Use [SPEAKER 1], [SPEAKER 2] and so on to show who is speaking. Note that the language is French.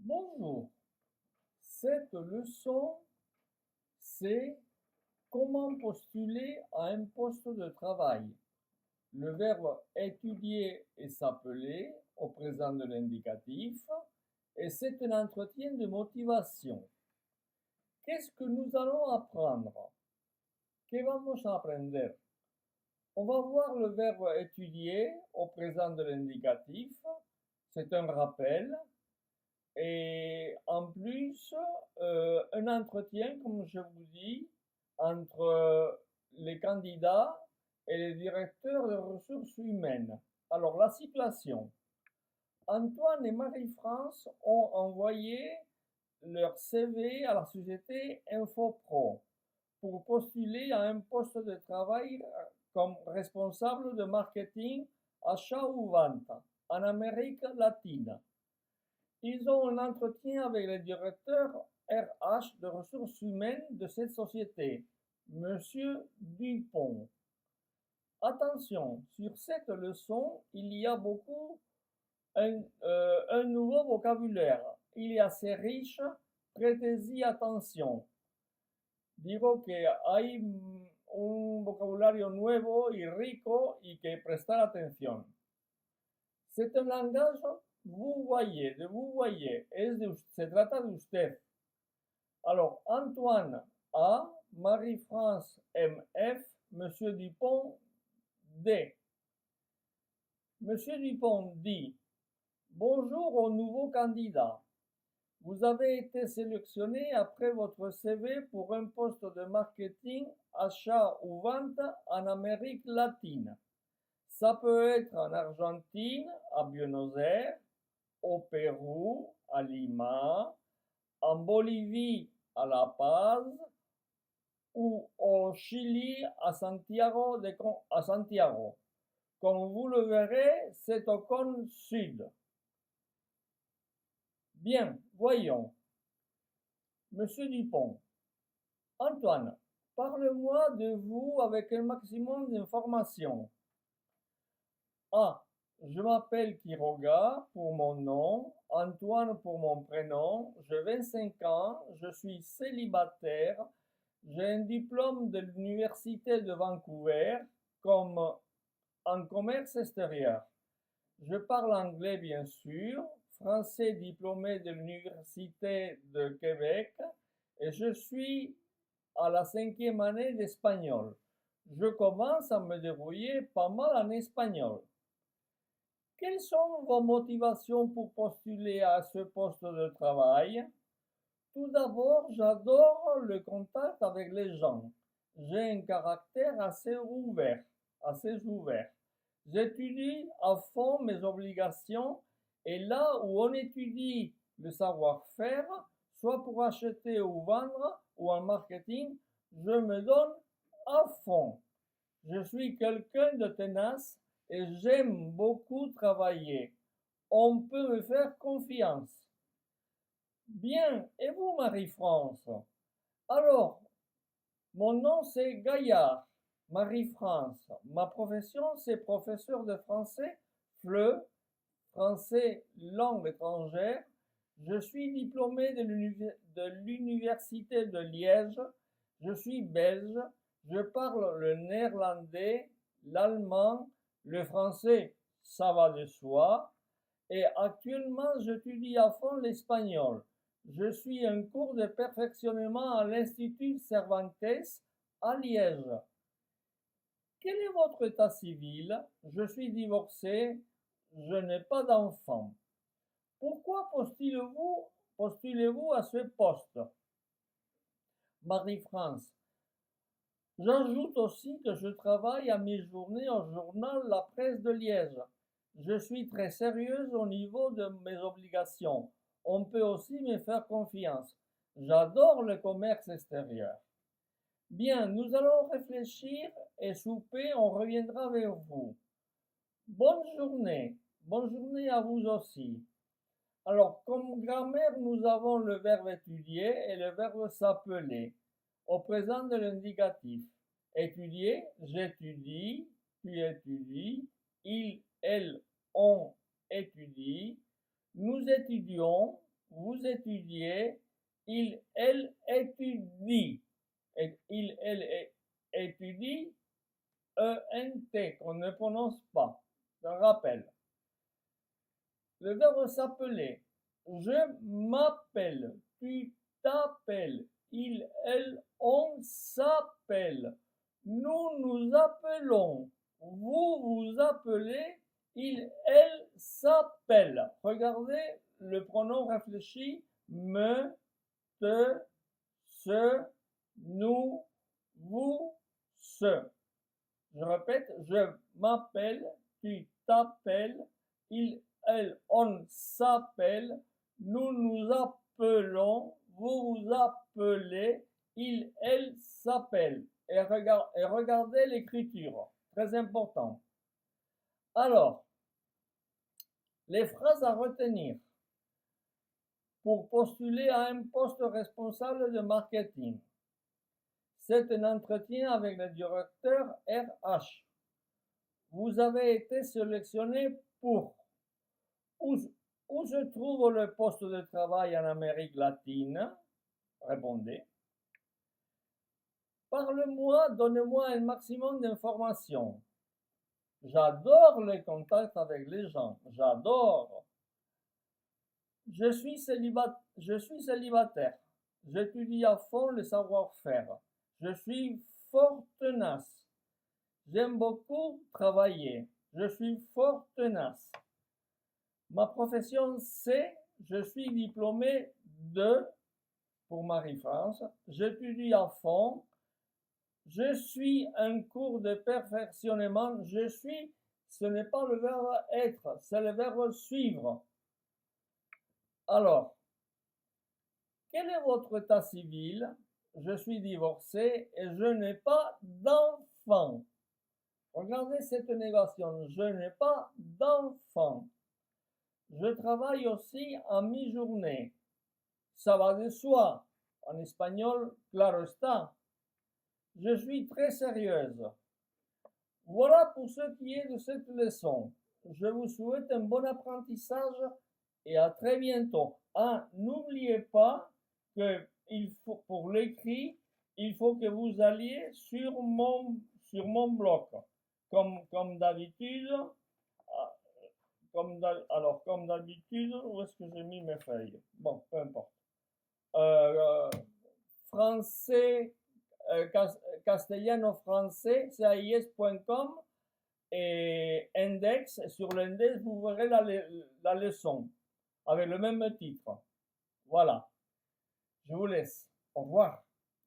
[SPEAKER 1] Bonjour, cette leçon, c'est comment postuler à un poste de travail. Le verbe étudier est s'appeler au présent de l'indicatif et c'est un entretien de motivation. Qu'est-ce que nous allons apprendre? ¿Qué vamos a aprender? On va voir le verbe étudier au présent de l'indicatif. C'est un rappel. Et en plus, un entretien, comme je vous dis, entre les candidats et les directeurs de ressources humaines. Alors, la situation. Antoine et Marie-France ont envoyé leur CV à la société InfoPro pour postuler à un poste de travail comme responsable de marketing, achat ou vente en Amérique latine. Ils ont un entretien avec le directeur RH de ressources humaines de cette société, Monsieur Dupont. Attention, sur cette leçon, il y a beaucoup un nouveau vocabulaire. Il est assez riche, prêtez-y attention. Digo que hay un vocabulario nuevo y rico y que prestar atención. C'est un langage vous voyez, de vous voyez, se trata de usted. Alors, Antoine A, Marie-France MF, Monsieur Dupont D. Monsieur Dupont dit: Bonjour au nouveau candidat. Vous avez été sélectionné après votre CV pour un poste de marketing, achat ou vente en Amérique latine. Ça peut être en Argentine, à Buenos Aires, au Pérou, à Lima, en Bolivie, à La Paz, ou au Chili, à Santiago. Comme vous le verrez, c'est au cône sud. Bien, voyons. Monsieur Dupont. Antoine, parle-moi de vous avec un maximum d'informations. A. Je m'appelle Quiroga pour mon nom, Antoine pour mon prénom, j'ai 25 ans, je suis célibataire, j'ai un diplôme de l'Université de Vancouver comme en commerce extérieur. Je parle anglais bien sûr, français diplômé de l'Université de Québec et je suis à la 5e année d'espagnol. Je commence à me débrouiller pas mal en espagnol. Quelles sont vos motivations pour postuler à ce poste de travail? Tout d'abord, j'adore le contact avec les gens. J'ai un caractère assez ouvert. J'étudie à fond mes obligations et là où on étudie le savoir-faire, soit pour acheter ou vendre ou en marketing, je me donne à fond. Je suis quelqu'un de tenace et j'aime beaucoup travailler. On peut me faire confiance. Bien, et vous, Marie-France? Alors, mon nom c'est Gaillard, Marie-France. Ma profession c'est professeur de français, FLE, français langue étrangère. Je suis diplômé de l'Université de Liège. Je suis belge. Je parle le néerlandais, l'allemand, le français, ça va de soi. Et actuellement, j'étudie à fond l'espagnol. Je suis en cours de perfectionnement à l'Institut Cervantes à Liège. Quel est votre état civil? Je suis divorcé, je n'ai pas d'enfant. Pourquoi postulez-vous à ce poste? Marie-France. J'ajoute aussi que je travaille à mes journées au journal La Presse de Liège. Je suis très sérieuse au niveau de mes obligations. On peut aussi me faire confiance. J'adore le commerce extérieur. Bien, nous allons réfléchir et souper, on reviendra vers vous. Bonne journée à vous aussi. Alors, comme grammaire, nous avons le verbe étudier et le verbe s'appeler au présent de l'indicatif. Étudier, j'étudie, tu étudies, il, elle, on étudie, nous étudions, vous étudiez, il, elle étudie. Et il, elle étudie, ENT, qu'on ne prononce pas. Je rappelle. Le verbe s'appeler. Je m'appelle, tu t'appelles, il, elle, on s'appelle. Nous nous appelons, vous vous appelez, il, elle s'appelle. Regardez le pronom réfléchi, me, te, se, nous, vous, ce. Je répète, je m'appelle, tu t'appelles, il, elle, on s'appelle, nous nous appelons, vous vous appelez, il, elle s'appelle. Et regardez l'écriture, très important. Alors, les phrases à retenir pour postuler à un poste responsable de marketing. C'est un entretien avec le directeur RH. Vous avez été sélectionné pour où se trouve le poste de travail en Amérique latine? Répondez. Parle-moi, donne-moi un maximum d'informations. J'adore les contacts avec les gens. J'adore. Je suis célibataire. J'étudie à fond le savoir-faire. Je suis fort tenace. J'aime beaucoup travailler. Je suis fort tenace. Ma profession, c'est, je suis diplômé de, pour Marie-France, j'étudie à fond, je suis un cours de perfectionnement, je suis, ce n'est pas le verbe être, c'est le verbe suivre. Alors, quel est votre état civil? Je suis divorcé et je n'ai pas d'enfant. Regardez cette négation, je n'ai pas d'enfant. Je travaille aussi en mi-journée. Ça va de soi. En espagnol, claro está. Je suis très sérieuse. Voilà pour ce qui est de cette leçon. Je vous souhaite un bon apprentissage et à très bientôt. Ah, n'oubliez pas que pour l'écrit, il faut que vous alliez sur mon blog. Comme d'habitude. Comme d'habitude, où est-ce que j'ai mis mes feuilles? Bon, peu importe. Français, castellano-français, CAIS.com et index, sur l'index, vous verrez la leçon avec le même titre. Voilà. Je vous laisse. Au revoir.